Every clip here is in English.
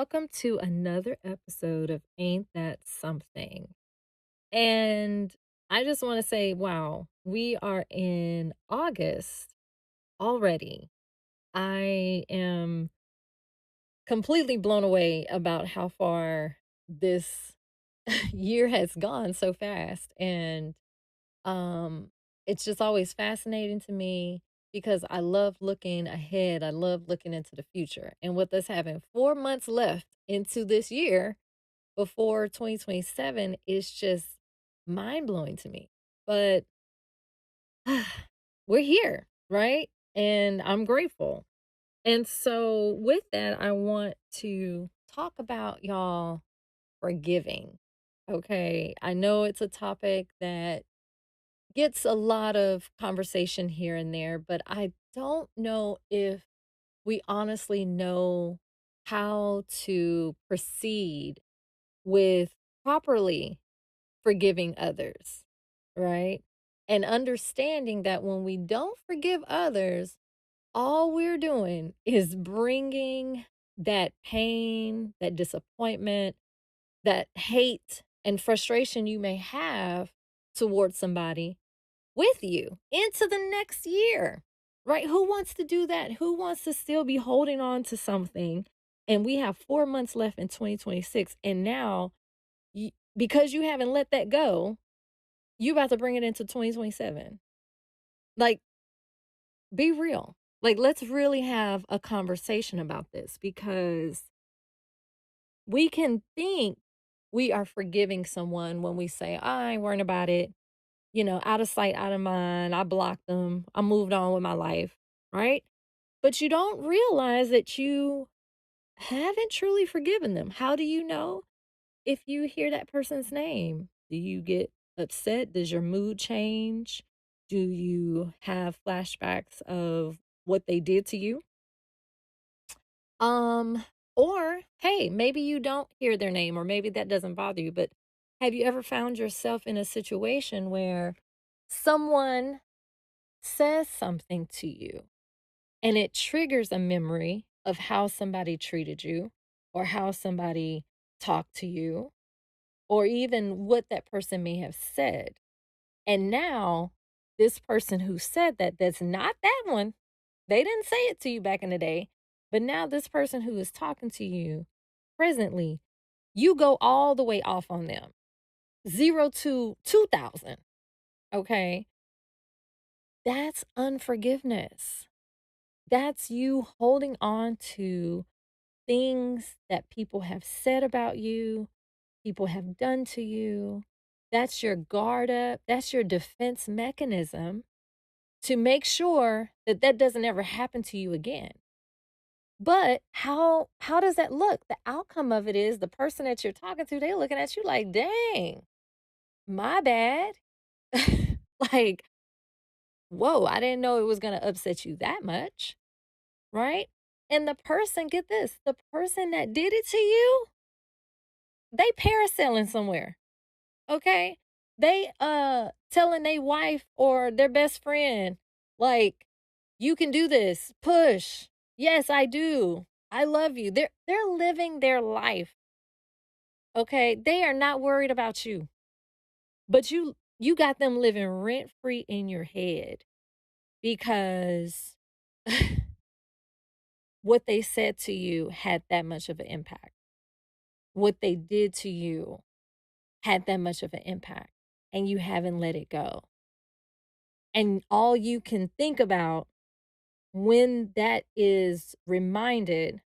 welcome to another episode of Ain't That Something? And I just want to say, wow, we are in August already. I am completely blown away about how far this year has gone so fast. And um, it's just always fascinating to me because I love looking ahead. I love looking into the future. And with us having 4 months left into this year before 2027 is just mind blowing to me. But we're here, right? And I'm grateful. And so, with that, I want to talk about y'all forgiving. Okay. I know it's a topic that gets a lot of conversation here and there, but I don't know if we honestly know how to proceed with properly forgiving others, right? And understanding that when we don't forgive others, all we're doing is bringing that pain, that disappointment, that hate and frustration you may have towards somebody with you into the next year, right? Who wants to do that? Who wants to still be holding on to something? And we have 4 months left in 2026. And now, because you haven't let that go, you about to bring it into 2027. Like, be real. Like, let's really have a conversation about this because we can think we are forgiving someone when we say, I ain't worrying about it. Out of sight, out of mind. I blocked them. I moved on with my life, right? But you don't realize that you haven't truly forgiven them. How do you know? If you hear that person's name, do you get upset? Does your mood change? Do you have flashbacks of what they did to you? Um, or hey, maybe you don't hear their name, or maybe that doesn't bother you, but have you ever found yourself in a situation where someone says something to you and it triggers a memory of how somebody treated you or how somebody talked to you or even what that person may have said? And now this person who said that, that's not that one. They didn't say it to you back in the day, but now this person who is talking to you presently, you go all the way off on them. 0 to 2,000. Okay? That's unforgiveness. That's you holding on to things that people have said about you, people have done to you. That's your guard up. That's your defense mechanism to make sure that that doesn't ever happen to you again. But how does that look? The outcome of it is the person that you're talking to, they looking at you like, "Dang, my bad." Like, "Whoa, I didn't know it was going to upset you that much." Right? And the person, get this, the person that did it to you, they parasailing somewhere. Okay? They telling their wife or their best friend like, "You can do this. Push. Yes, I do. I love you." They're living their life. Okay? They are not worried about you. But you got them living rent free in your head because what they said to you had that much of an impact. What they did to you had that much of an impact and you haven't let it go. And all you can think about when that is reminded,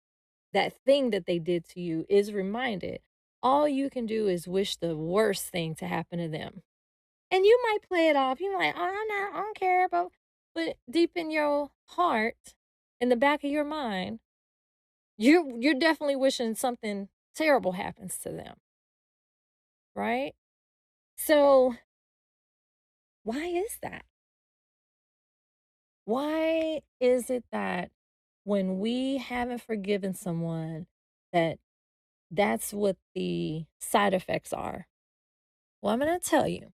that thing that they did to you is reminded, all you can do is wish the worst thing to happen to them. And you might play it off. You're like, "Oh, I don't care about," but deep in your heart, in the back of your mind, you're definitely wishing something terrible happens to them, right? So why is that? Why is it that when we haven't forgiven someone that that's what the side effects are? Well, I'm going to tell you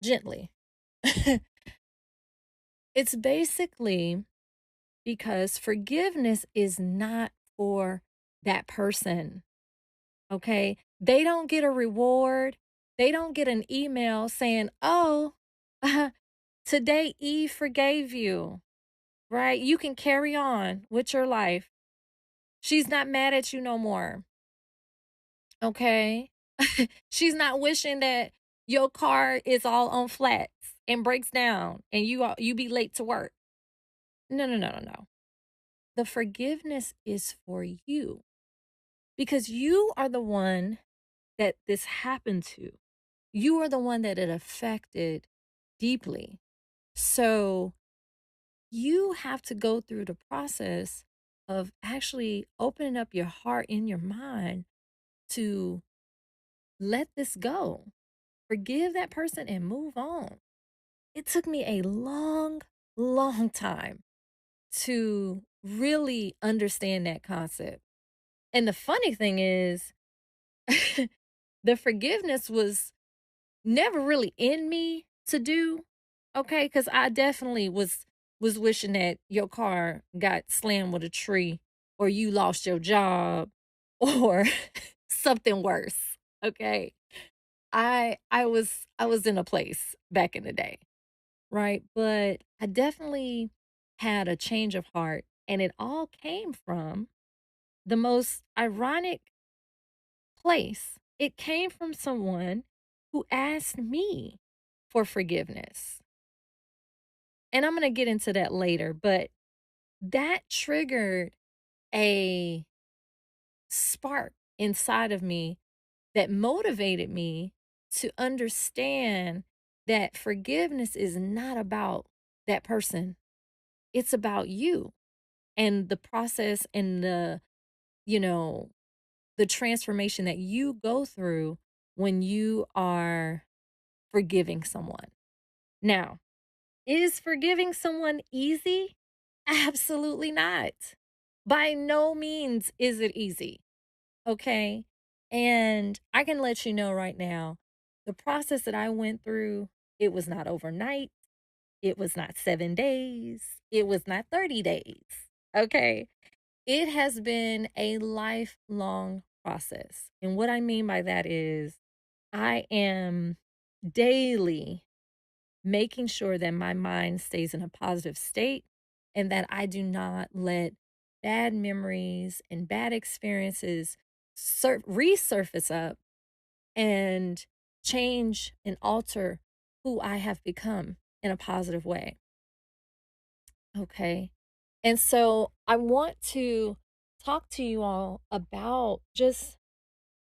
gently. It's basically because forgiveness is not for that person. Okay. They don't get a reward. They don't get an email saying, oh, today Eve forgave you, right? You can carry on with your life. She's not mad at you no more. Okay. She's not wishing that your car is all on flats and breaks down and you be late to work. No, no, no, no, no. The forgiveness is for you because you are the one that this happened to. You are the one that it affected deeply. So you have to go through the process of actually opening up your heart and your mind to let this go. Forgive that person and move on. It took me a long, long time to really understand that concept. And the funny thing is, the forgiveness was never really in me to do. Okay, because I definitely was wishing that your car got slammed with a tree or you lost your job or something worse. Okay. I was in a place back in the day, right? But I definitely had a change of heart and it all came from the most ironic place. It came from someone who asked me for forgiveness. And I'm going to get into that later, but that triggered a spark inside of me that motivated me to understand that forgiveness is not about that person. It's about you and the process and you know, the transformation that you go through when you are forgiving someone. Now, is forgiving someone easy? Absolutely not. By no means is it easy. Okay. And I can let you know right now the process that I went through, it was not overnight. It was not 7 days. It was not 30 days. Okay. It has been a lifelong process. And what I mean by that is I am daily making sure that my mind stays in a positive state and that I do not let bad memories and bad experiences resurface up and change and alter who I have become in a positive way. Okay. And so I want to talk to you all about just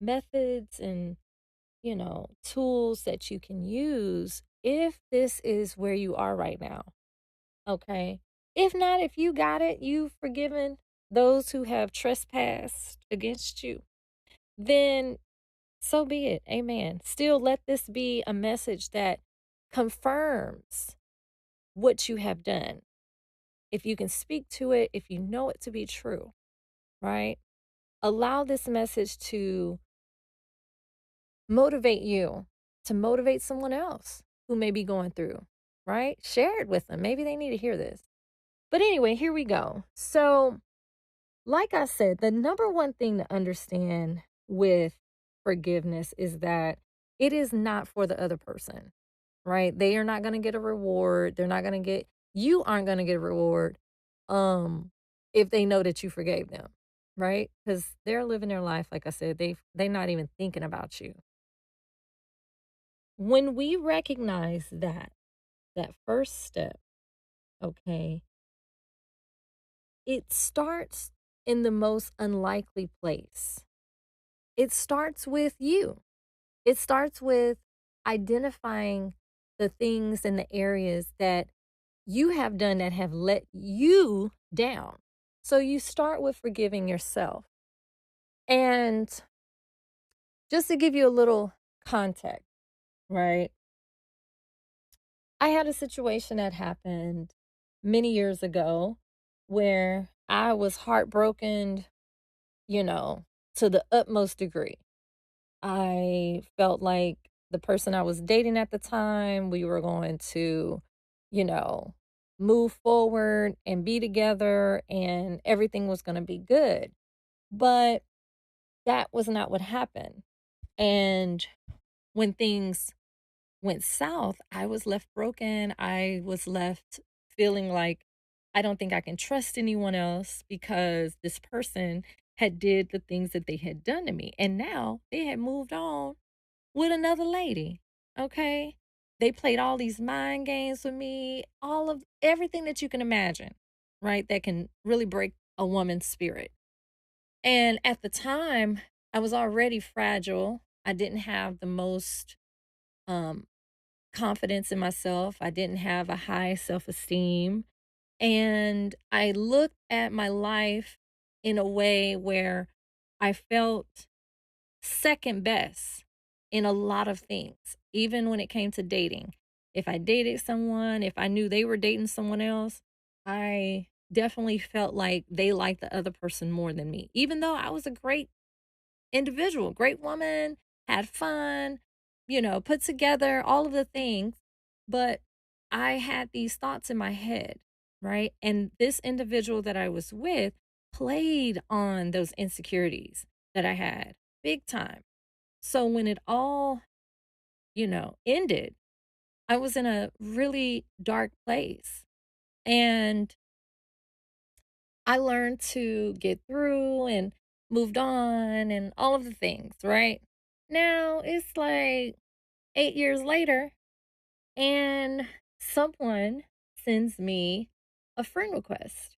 methods and, tools that you can use if this is where you are right now. Okay. If not, if you got it, you've forgiven those who have trespassed against you, then so be it. Amen. Still, let this be a message that confirms what you have done. If you can speak to it, if you know it to be true, right? Allow this message to motivate you, to motivate someone else who may be going through, right? Share it with them. Maybe they need to hear this. But anyway, here we go. So, like I said, the number one thing to understand with forgiveness is that it is not for the other person, right? They are not going to get a reward. They're not going to get, you aren't going to get a reward um if they know that you forgave them, right? Cuz they're living their life like I said, they're not even thinking about you. When we recognize that first step, okay, it starts in the most unlikely place. It starts with you. It starts with identifying the things and the areas that you have done that have let you down. So you start with forgiving yourself. And just to give you a little context, right? I had a situation that happened many years ago where I was heartbroken, you know, to the utmost degree. I felt like the person I was dating at the time, we were going to, you know, move forward and be together and everything was going to be good. But that was not what happened. And when things went south, I was left broken. I was left feeling like I don't think I can trust anyone else because this person had did the things that they had done to me. And now they had moved on with another lady. Okay? They played all these mind games with me, all of everything that you can imagine, right? That can really break a woman's spirit. And at the time, I was already fragile. I didn't have the most um confidence in myself. I didn't have a high self esteem. And I looked at my life in a way where I felt second best in a lot of things, even when it came to dating. If I dated someone, if I knew they were dating someone else, I definitely felt like they liked the other person more than me, even though I was a great individual, great woman, had fun, put together all of the things. But I had these thoughts in my head, right? And this individual that I was with played on those insecurities that I had big time. So when it all, ended, I was in a really dark place. And I learned to get through and moved on and all of the things, right? Now it's like 8 years later, and someone sends me a friend request.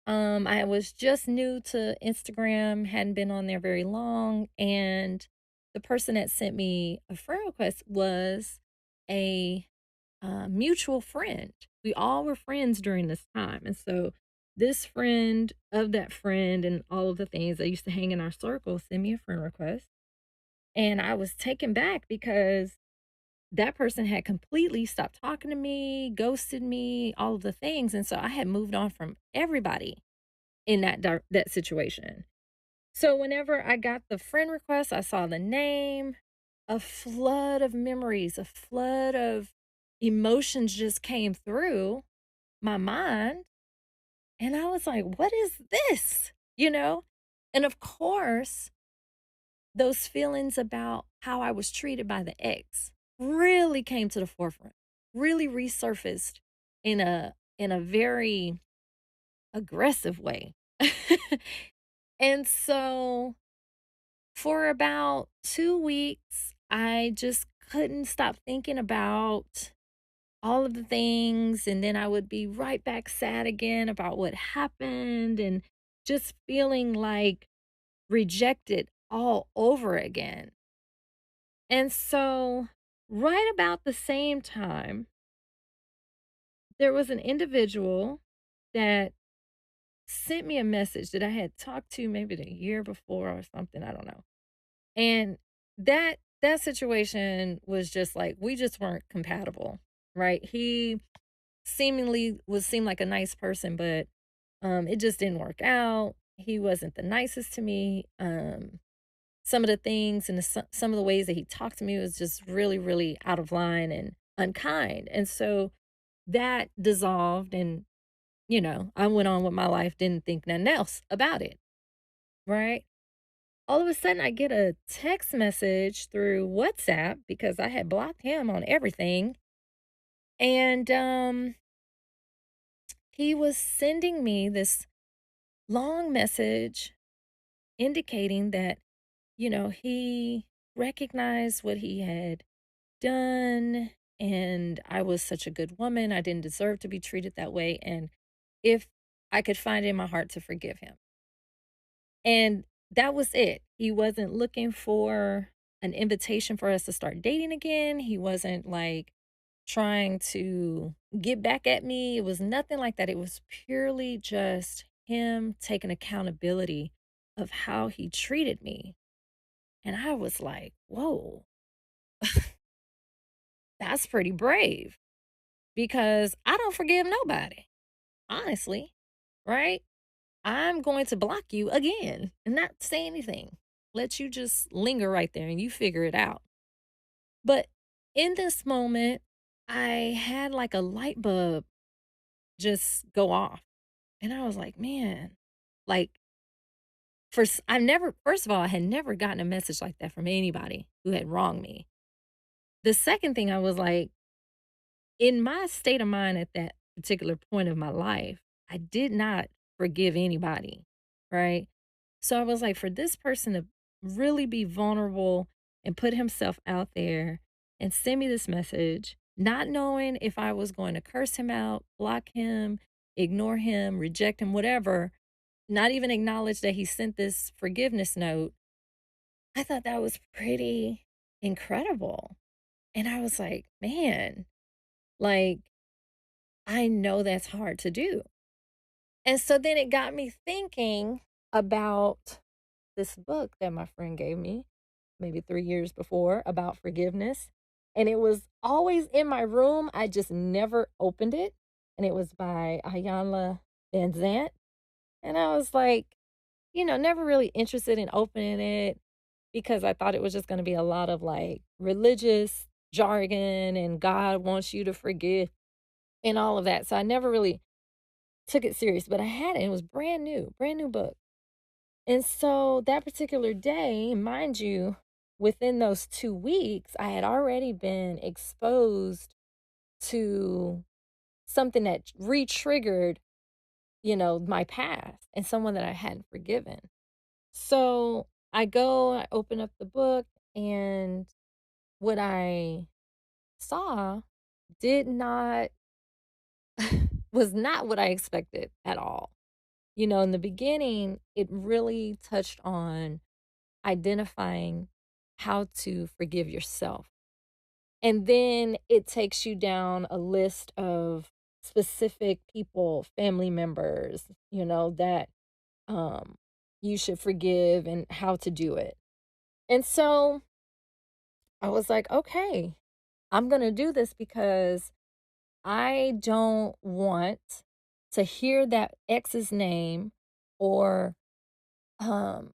I was just new to Instagram, hadn't been on there very long, and the person that sent me a friend request was a mutual friend. We all were friends during this time. And so this friend of that friend and all of the things that used to hang in our circle sent me a friend request. And I was taken back because that person had completely stopped talking to me, ghosted me, all of the things. And so I had moved on from everybody in that situation. So whenever I got the friend request, I saw the name, a flood of memories, a flood of emotions just came through my mind. And I was like, what is this? And of course, those feelings about how I was treated by the ex really came to the forefront, really resurfaced in a very aggressive way. And so for about 2 weeks, I just couldn't stop thinking about all of the things. And then I would be right back sad again about what happened and just feeling like rejected all over again. And so, right about the same time, there was an individual that sent me a message that I had talked to maybe the year before or something. I don't know. And that situation was just like we just weren't compatible, right? He seemed like a nice person, but it just didn't work out. He wasn't the nicest to me. Some of the things and some of the ways that he talked to me was just really, really out of line and unkind. And so that dissolved, and I went on with my life, didn't think nothing else about it, right? All of a sudden, I get a text message through WhatsApp because I had blocked him on everything. And he was sending me this long message indicating that, he recognized what he had done, and I was such a good woman. I didn't deserve to be treated that way. And if I could find it in my heart to forgive him. And that was it. He wasn't looking for an invitation for us to start dating again. He wasn't like trying to get back at me. It was nothing like that. It was purely just him taking accountability of how he treated me. And I was like, whoa, that's pretty brave because I don't forgive nobody, honestly, right? I'm going to block you again and not say anything. Let you just linger right there and you figure it out. But in this moment, I had like a light bulb just go off. And I was like, man, like I never, first of all, I had never gotten a message like that from anybody who had wronged me. The second thing I was like, in my state of mind at that particular point of my life, I did not forgive anybody, right? So I was like, for this person to really be vulnerable and put himself out there and send me this message, not knowing if I was going to curse him out, block him, ignore him, reject him, whatever, not even acknowledge that he sent this forgiveness note, I thought that was pretty incredible. And I was like, man, like, I know that's hard to do. And so then it got me thinking about this book that my friend gave me maybe 3 years before about forgiveness. And it was always in my room. I just never opened it. And it was by Ayanla Van Zant. And I was like, never really interested in opening it because I thought it was just going to be a lot of like religious jargon and God wants you to forgive and all of that. So I never really took it serious, but I had it. It was brand new book. And so that particular day, mind you, within those 2 weeks, I had already been exposed to something that re triggered, my past and someone that I hadn't forgiven. So I open up the book, and what I saw did not, was not what I expected at all. In the beginning, it really touched on identifying how to forgive yourself. And then it takes you down a list of specific people, family members, that um you should forgive and how to do it. And so I was like, okay, I'm going to do this because I don't want to hear that ex's name or um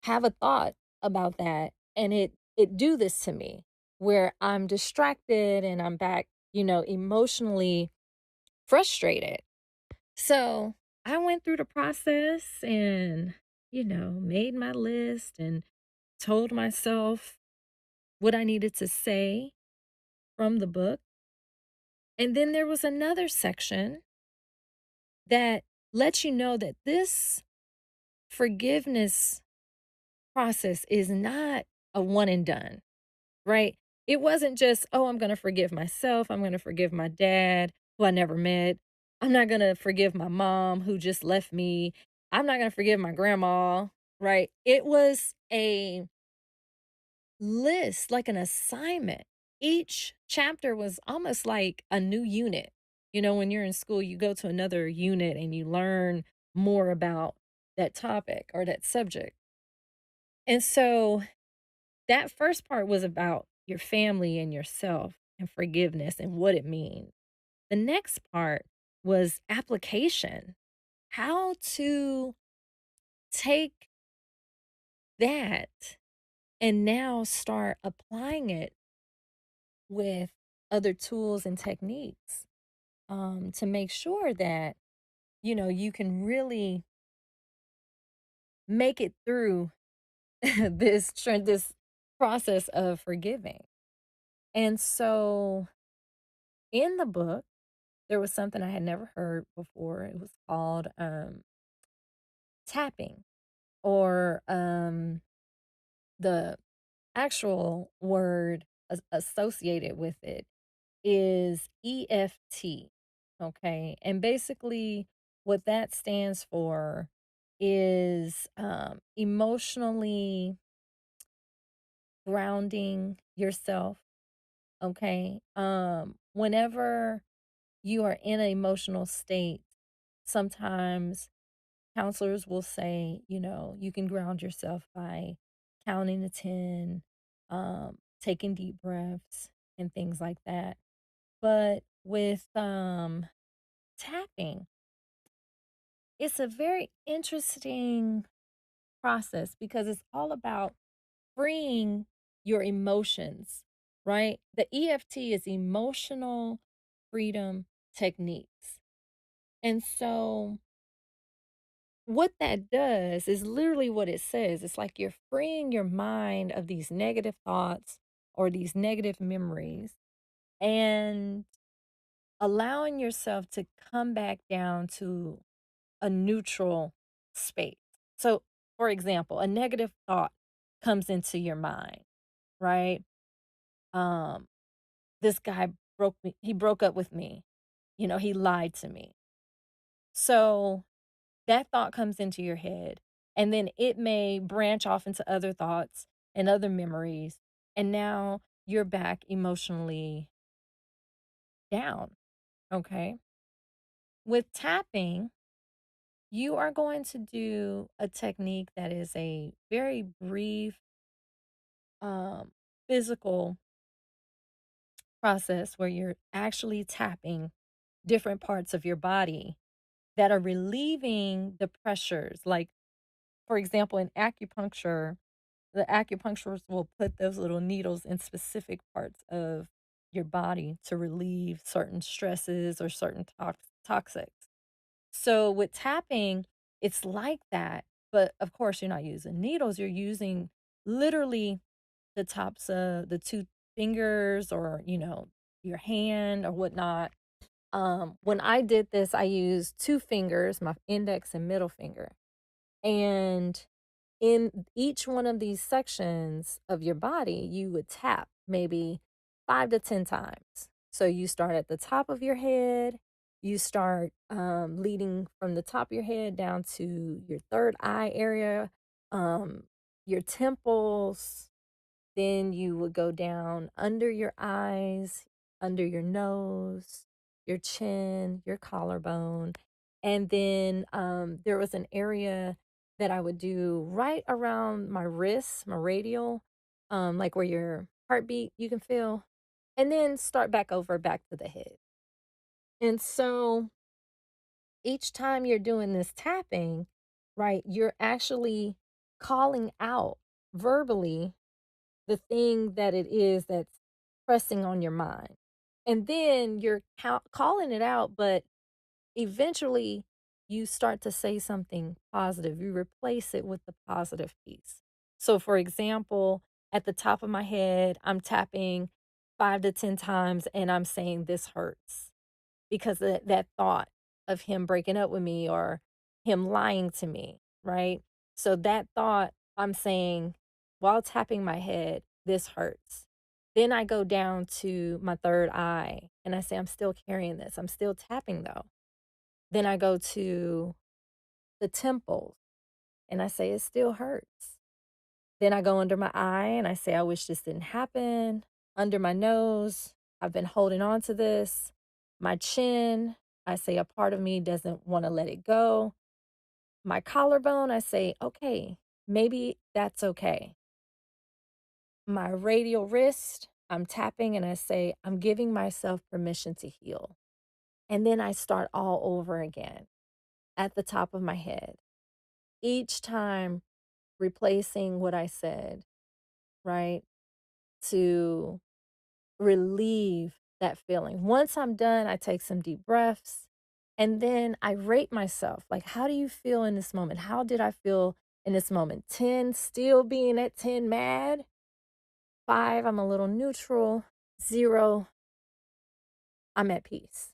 have a thought about that and it do this to me where I'm distracted and I'm back, emotionally frustrated. So I went through the process and, made my list and told myself what I needed to say from the book. And then there was another section that lets you know that this forgiveness process is not a one and done, right? It wasn't just, oh, I'm going to forgive myself. I'm going to forgive my dad, who I never met. I'm not going to forgive my mom, who just left me. I'm not going to forgive my grandma, right? It was a list, like an assignment. Each chapter was almost like a new unit. When you're in school, you go to another unit and you learn more about that topic or that subject. And so that first part was about your family and yourself and forgiveness and what it means. The next part was application, how to take that and now start applying it with other tools and techniques to make sure that, you can really make it through this process of forgiving. And so in the book, there was something I had never heard before. It was called tapping, or the actual word associated with it is EFT. Okay. And basically, what that stands for is emotionally grounding yourself. Okay. Whenever you are in an emotional state, sometimes counselors will say, you can ground yourself by counting to 10, taking deep breaths, and things like that. But with tapping, it's a very interesting process because it's all about freeing your emotions, right? The EFT is emotional freedom techniques. And so what that does is literally what it says. It's like you're freeing your mind of these negative thoughts or these negative memories and allowing yourself to come back down to a neutral space. So, for example, a negative thought comes into your mind, right? Um, this guy he broke up with me. He lied to me. So that thought comes into your head, and then it may branch off into other thoughts and other memories. And now you're back emotionally down. Okay. With tapping, you are going to do a technique that is a very brief, um, physical process where you're actually tapping different parts of your body that are relieving the pressures. Like, for example, in acupuncture, the acupuncturist will put those little needles in specific parts of your body to relieve certain stresses or certain toxics. So with tapping, it's like that. But of course, you're not using needles, you're using literally the tops of the two fingers or, your hand or whatnot. When I did this, I used two fingers, my index and middle finger. And in each one of these sections of your body, you would tap maybe 5 to 10 times. So you start at the top of your head, you start leading from the top of your head down to your third eye area, um, your temples, then you would go down under your eyes, under your nose, your chin, your collarbone. And then there was an area that I would do right around my wrist, my radial, like where your heartbeat you can feel. And then start back over back to the head. And so each time you're doing this tapping, right, you're actually calling out verbally the thing that it is that's pressing on your mind. And then you're calling it out, but eventually you start to say something positive. You replace it with the positive piece. So, for example, at the top of my head, I'm tapping 5 to 10 times and I'm saying, "This hurts." Because of that thought of him breaking up with me or him lying to me, right? So that thought I'm saying while tapping my head, this hurts. Then I go down to my third eye and I say, I'm still carrying this. I'm still tapping though. Then I go to the temples and I say, it still hurts. Then I go under my eye and I say, I wish this didn't happen. Under my nose, I've been holding on to this. My chin, I say, a part of me doesn't want to let it go. My collarbone, I say, okay, maybe that's okay. My radial wrist, I'm tapping and I say, I'm giving myself permission to heal. And then I start all over again at the top of my head. Each time replacing what I said, right? To relieve that feeling. Once I'm done, I take some deep breaths and then I rate myself. Like, how do you feel in this moment? How did I feel in this moment? 10, still being at 10, mad. 5, I'm a little neutral. 0, I'm at peace.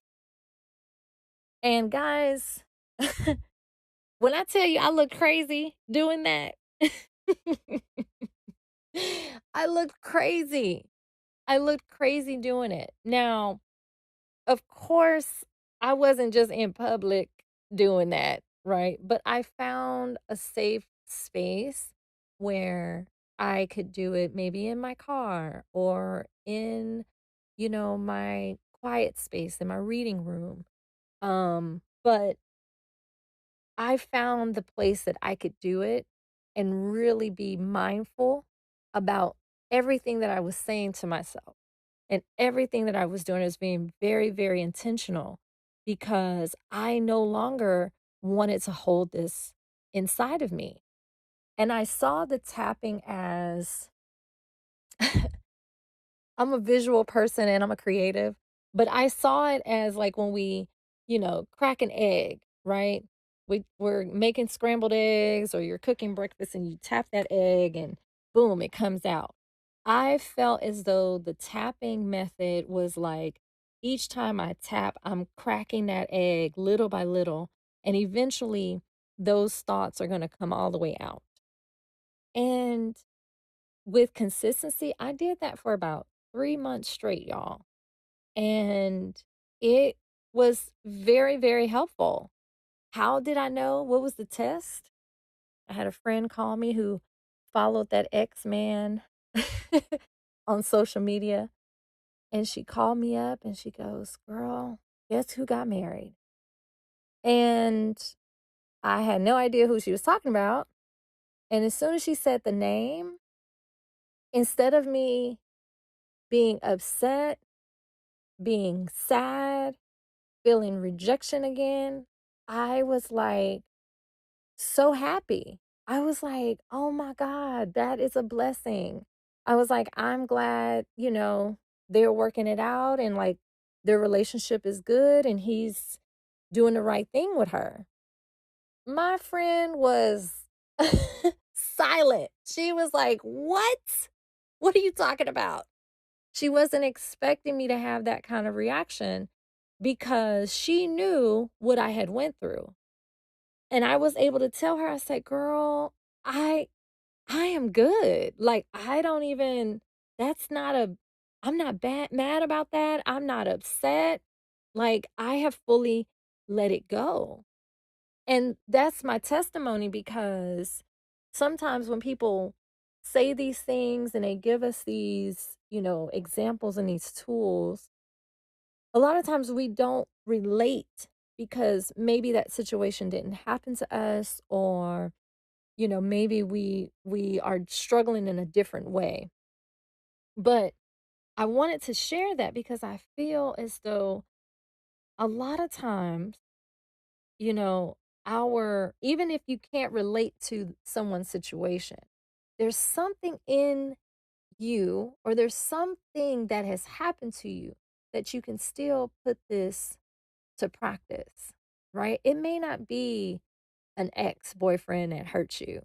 And guys, when I tell you I look crazy doing that, I looked crazy. I looked crazy doing it. Now, of course, I wasn't just in public doing that, right? But I found a safe space where I could do it maybe in my car or in, my quiet space in my reading room. But I found the place that I could do it and really be mindful about everything that I was saying to myself. And everything that I was doing is being very, very intentional because I no longer wanted to hold this inside of me. And I saw the tapping as I'm a visual person and I'm a creative, but I saw it as like when we, crack an egg, right? we're making scrambled eggs or you're cooking breakfast and you tap that egg and boom, it comes out. I felt as though the tapping method was like each time I tap, I'm cracking that egg little by little, and eventually those thoughts are going to come all the way out. And with consistency, I did that for about 3 months straight, y'all. And it was very, very helpful. How did I know? What was the test? I had a friend call me who followed that ex-man on social media, and she called me up and she goes, "Girl, guess who got married?" And I had no idea who she was talking about. And as soon as she said the name, instead of me being upset, being sad, feeling rejection again, I was like so happy. I was like, "Oh my God, that is a blessing." I was like, "I'm glad, they're working it out and like their relationship is good and he's doing the right thing with her." My friend was silent. She was like, "What? What are you talking about?" She wasn't expecting me to have that kind of reaction because she knew what I had went through. And I was able to tell her, I said, "Girl, I I am good. Like, I don't even that's not a I'm not mad about that. I'm not upset. Like, I have fully let it go." And that's my testimony because sometimes when people say these things and they give us these, examples and these tools, a lot of times we don't relate because maybe that situation didn't happen to us, or maybe we are struggling in a different way. But I wanted to share that because I feel as though a lot of times, you know our even if you can't relate to someone's situation, there's something in you, or there's something that has happened to you, that you can still put this to practice, right? It may not be an ex-boyfriend that hurt you,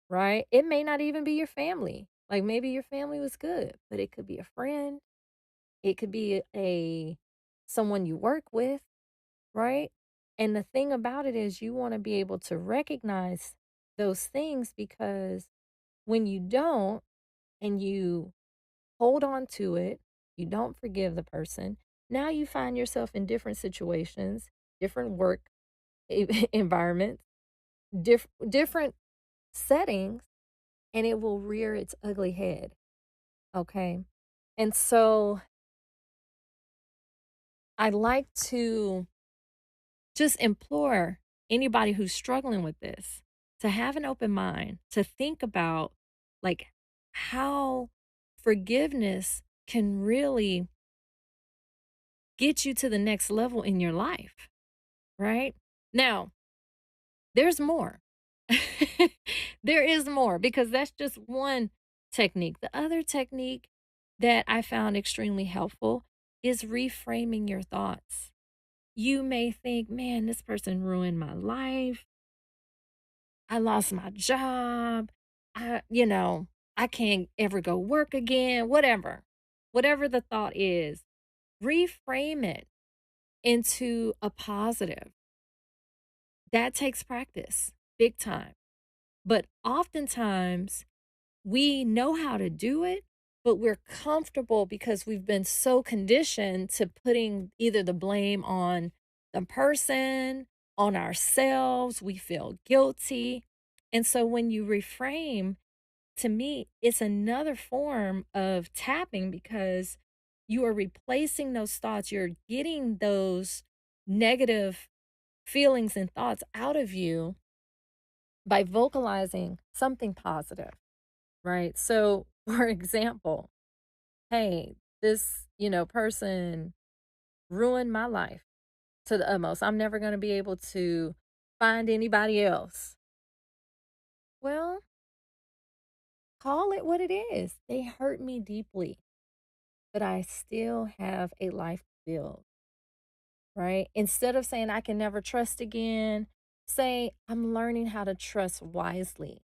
right? It may not even be your family. Like maybe your family was good, but it could be a friend, it could be a someone you work with, right? And the thing about it is you want to be able to recognize those things, because when you don't and you hold on to it, you don't forgive the person. Now you find yourself in different situations, different work environments, different settings, and it will rear its ugly head. Okay. And so I like to just implore anybody who's struggling with this to have an open mind, to think about like how forgiveness can really get you to the next level in your life, right? Now, there's more. There is more, because that's just one technique. The other technique that I found extremely helpful is reframing your thoughts. You may think, "Man, this person ruined my life. I lost my job. I can't ever go work again," whatever. Whatever the thought is, reframe it into a positive. That takes practice, big time. But oftentimes we know how to do it, but we're comfortable because we've been so conditioned to putting either the blame on the person, on ourselves. We feel guilty. And so when you reframe, to me, it's another form of tapping, because you are replacing those thoughts. You're getting those negative feelings and thoughts out of you by vocalizing something positive, right? So, for example, "Hey, this, person ruined my life to the utmost. I'm never going to be able to find anybody else." Well, call it what it is. They hurt me deeply, but I still have a life to build, right? Instead of saying I can never trust again, Say, I'm learning how to trust wisely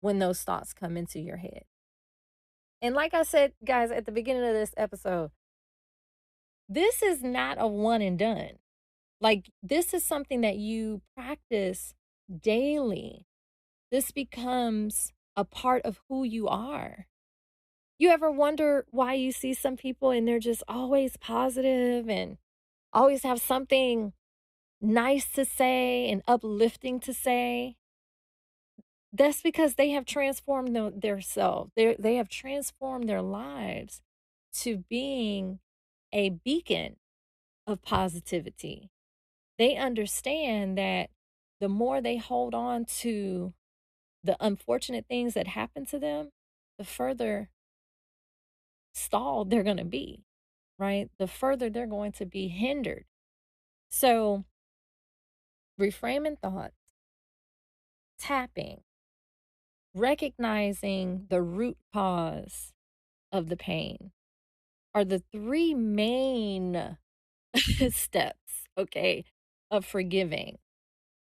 when those thoughts come into your head. And like I said, guys, at the beginning of this episode, this is not a one and done. Like, this is something that you practice daily. This becomes a part of who you are. You ever wonder why you see some people and they're just always positive and always have something nice to say and uplifting to say? That's because they have transformed their self. They have transformed their lives to being a beacon of positivity. They understand that the more they hold on to the unfortunate things that happen to them, the further stalled they're going to be, right? The further they're going to be hindered. So, reframing thoughts, tapping, recognizing the root cause of the pain are the three main steps, okay, of forgiving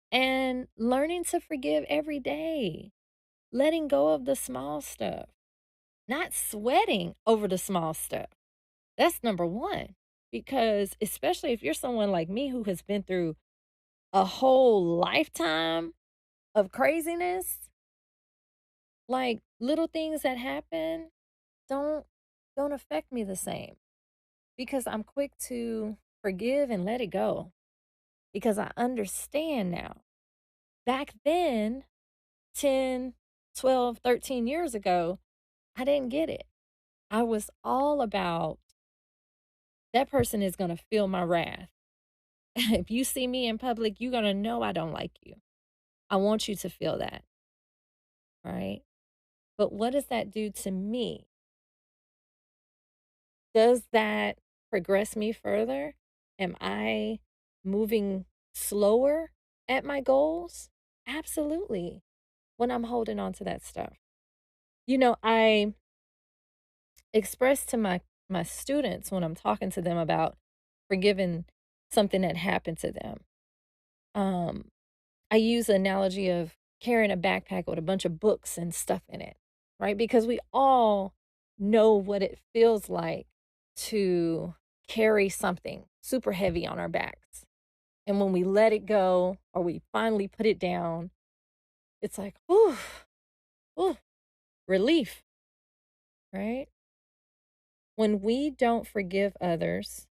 and learning to forgive every day, letting go of the small stuff, not sweating over the small stuff. That's number one. Because especially if you're someone like me who has been through a whole lifetime of craziness, like little things that happen don't don't affect me the same because I'm quick to forgive and let it go because I understand now. Back then, 10, 12, 13 years ago, I didn't get it. I was all about that person is going to feel my wrath. If you see me in public, you're going to know I don't like you. I want you to feel that, right? But what does that do to me? Does that progress me further? Am I moving slower at my goals? Absolutely. When I'm holding on to that stuff. I express to my students when I'm talking to them about forgiving something that happened to them. Um I use the analogy of carrying a backpack with a bunch of books and stuff in it, right? Because we all know what it feels like to carry something super heavy on our backs. And when we let it go or we finally put it down, it's like, ooh, ooh, relief, right? When we don't forgive others,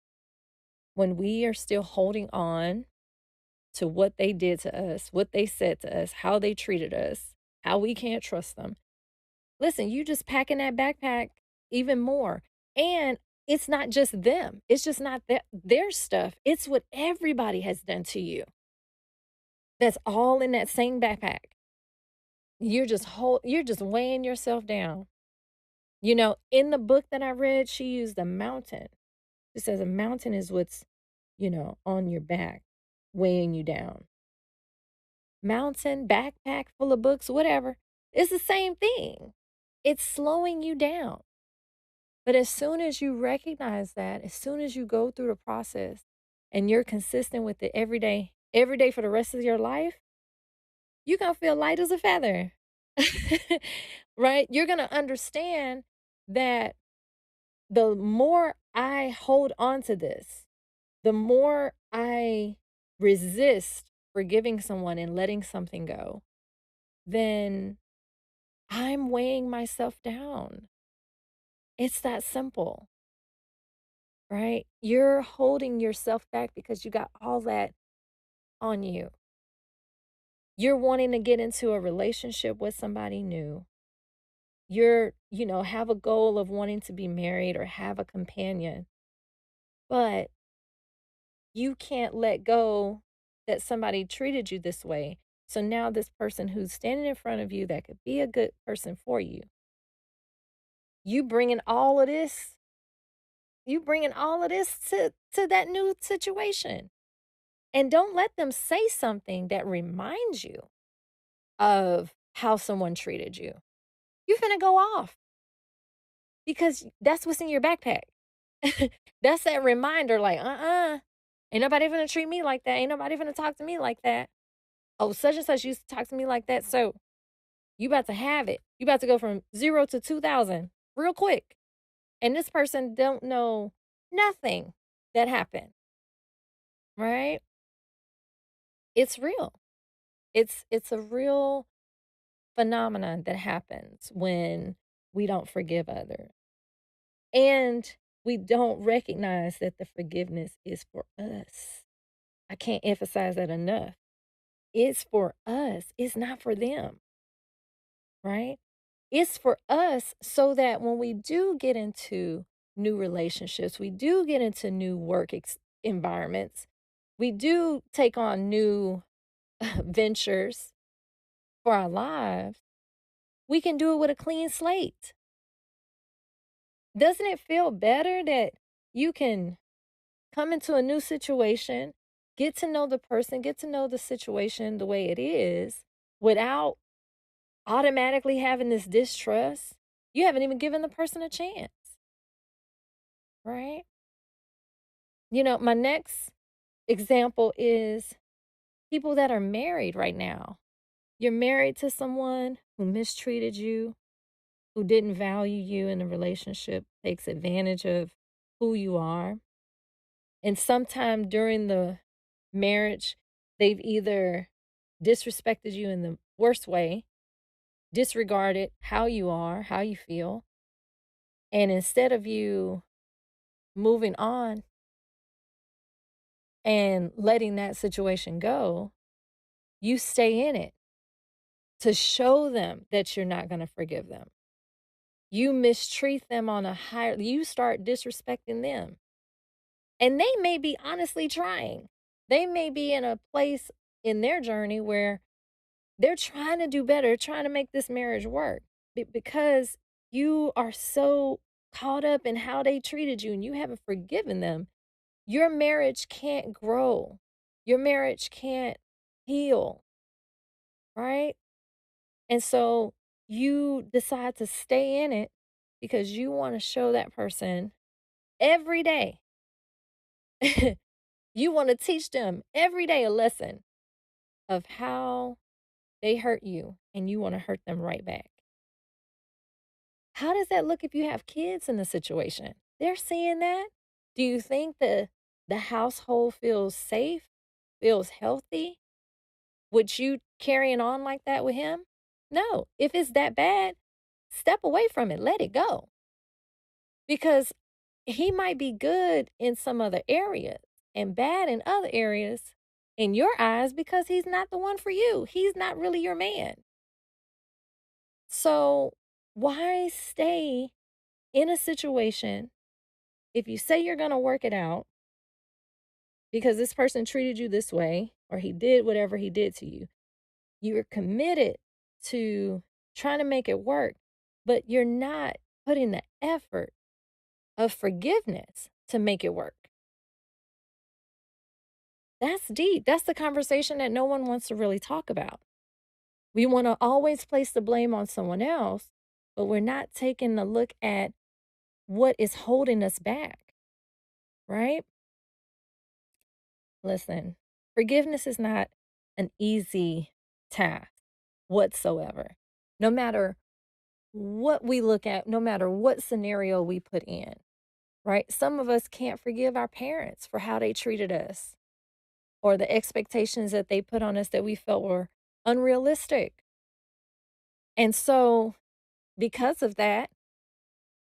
when we are still holding on to what they did to us, what they said to us, how they treated us, how we can't trust them. Listen, you just packing that backpack even more. And it's not just them. It's just not their stuff. It's what everybody has done to you. That's all in that same backpack. You're just weighing yourself down. In the book that I read, she used a mountain. She says a mountain is what's, on your back, weighing you down. Mountain, backpack full of books, whatever. It's the same thing. It's slowing you down. But as soon as you recognize that, as soon as you go through the process and you're consistent with it every day for the rest of your life, you're going to feel light as a feather. Right? You're going to understand that the more I hold on to this, the more I resist forgiving someone and letting something go, then I'm weighing myself down. It's that simple, right? You're holding yourself back because you got all that on you. You're wanting to get into a relationship with somebody new. Have a goal of wanting to be married or have a companion, but you can't let go that somebody treated you this way. So now this person who's standing in front of you that could be a good person for you, you bringing all of this to that new situation. And don't let them say something that reminds you of how someone treated you. You're finna go off because that's what's in your backpack. That's that reminder, like, ain't nobody finna treat me like that. Ain't nobody finna talk to me like that. Oh, such and such used to talk to me like that. So you about to have it. You about to go from 0 to 2,000 real quick. And this person don't know nothing that happened, right? It's real. It's a real phenomenon that happens when we don't forgive others. And we don't recognize that the forgiveness is for us. I can't emphasize that enough. It's for us. It's not for them, right? It's for us so that when we do get into new relationships, we do get into new environments, we do take on new ventures for our lives, we can do it with a clean slate. Doesn't it feel better that you can come into a new situation, get to know the person, get to know the situation the way it is without automatically having this distrust? You haven't even given the person a chance, right? My next example is people that are married right now. You're married to someone who mistreated you, who didn't value you in a relationship, takes advantage of who you are. And sometime during the marriage, they've either disrespected you in the worst way, disregarded how you are, how you feel. And instead of you moving on and letting that situation go, you stay in it to show them that you're not going to forgive them. You mistreat them on a higher, you start disrespecting them. And they may be honestly trying. They may be in a place in their journey where they're trying to do better, trying to make this marriage work. Because you are so caught up in how they treated you and you haven't forgiven them, your marriage can't grow. Your marriage can't heal, right? And so you decide to stay in it because you want to show that person every day. You want to teach them every day a lesson of how they hurt you and you want to hurt them right back. How does that look if you have kids in the situation? They're seeing that. Do you think the household feels safe, feels healthy? Would you carrying on like that with him? No. If it's that bad, step away from it. Let it go. Because he might be good in some other areas and bad in other areas in your eyes because he's not the one for you. He's not really your man. So why stay in a situation if you say you're going to work it out because this person treated you this way or he did whatever he did to you? You're committed to trying to make it work, but you're not putting the effort of forgiveness to make it work. That's deep. That's the conversation that no one wants to really talk about. We want to always place the blame on someone else, but we're not taking a look at what is holding us back, right? Listen, forgiveness is not an easy task whatsoever. No matter what we look at, no matter what scenario we put in, right? Some of us can't forgive our parents for how they treated us or the expectations that they put on us that we felt were unrealistic. And so, because of that,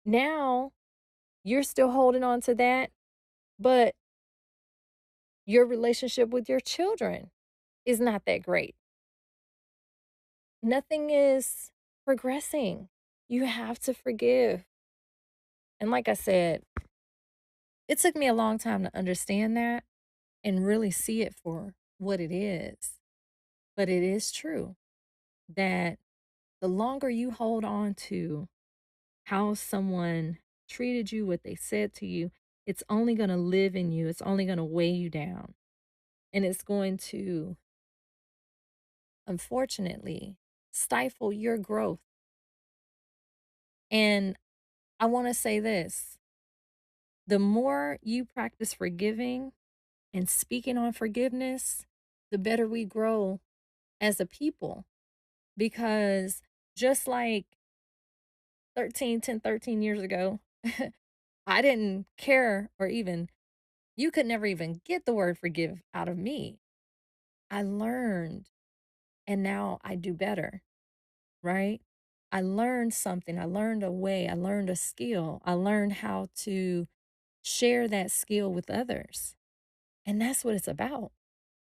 now you're still holding on to that, but your relationship with your children is not that great. Nothing is progressing. You have to forgive. And like I said, it took me a long time to understand that and really see it for what it is. But it is true that the longer you hold on to how someone treated you, what they said to you, it's only going to live in you. It's only going to weigh you down. And it's going to, unfortunately, stifle your growth. And I want to say this: the more you practice forgiving and speaking on forgiveness, the better we grow as a people, because just like 13 years ago, I didn't care, or even you could never even get the word forgive out of me. I learned, and now I do better, right? I learned something. I learned a way. I learned a skill. I learned how to share that skill with others. And that's what it's about.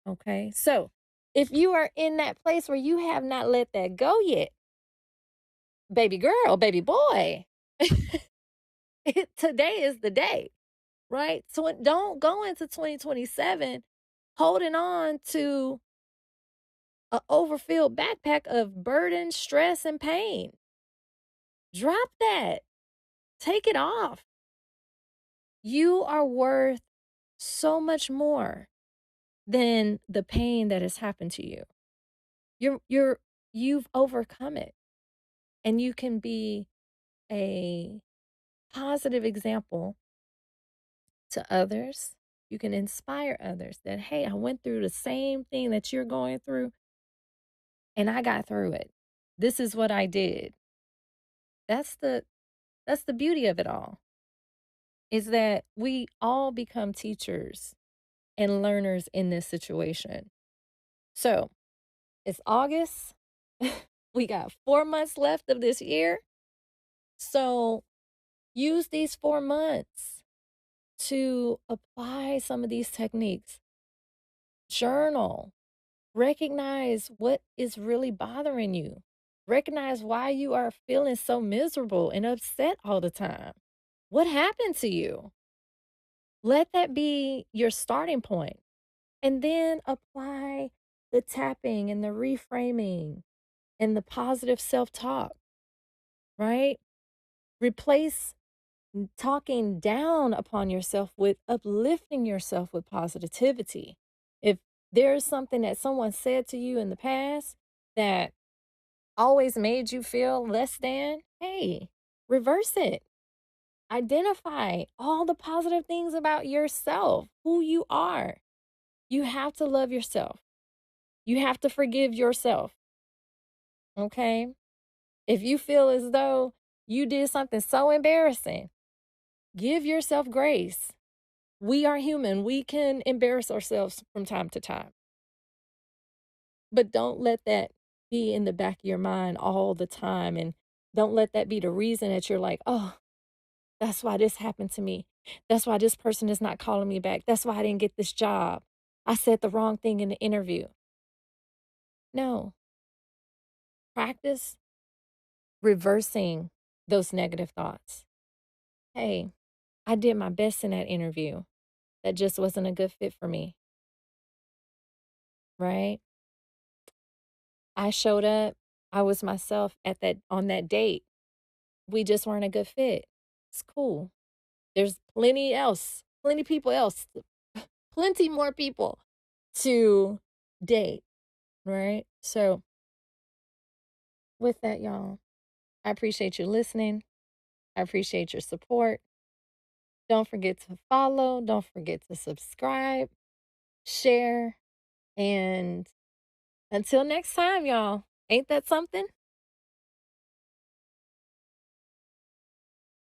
Okay. So if you are in that place where you have not let that go yet, baby girl, baby boy, today is the day, right? So don't go into 2027 holding on to an overfilled backpack of burden, stress, and pain. Drop that. Take it off. You are worth so much more than the pain that has happened to you. You've overcome it, and you can be a positive example to others. You can inspire others that, hey, I went through the same thing that you're going through and I got through it. This is what I did. That's the that's the beauty of it all. Is that we all become teachers and learners in this situation. So, it's August. We got 4 months left of this year. So, use these 4 months to apply some of these techniques. Journal. Recognize what is really bothering you. Recognize why you are feeling so miserable and upset all the time. What happened to you? Let that be your starting point. And then apply the tapping and the reframing and the positive self talk, right? Replace talking down upon yourself with uplifting yourself with positivity. If there's something that someone said to you in the past that always made you feel less than, hey, reverse it. Identify all the positive things about yourself, who you are. You have to love yourself. You have to forgive yourself. Okay? If you feel as though you did something so embarrassing, give yourself grace. We are human. We can embarrass ourselves from time to time. But don't let that be in the back of your mind all the time. And don't let that be the reason that you're like, oh, that's why this happened to me. That's why this person is not calling me back. That's why I didn't get this job. I said the wrong thing in the interview. No. Practice reversing those negative thoughts. Hey, I did my best in that interview. That just wasn't a good fit for me, right? I showed up. I was myself at that on that date. We just weren't a good fit. It's cool. There's plenty people else, plenty more people to date, right? So, with that, y'all, I appreciate you listening. I appreciate your support. Don't forget to follow. Don't forget to subscribe, share, and until next time, y'all, ain't that something?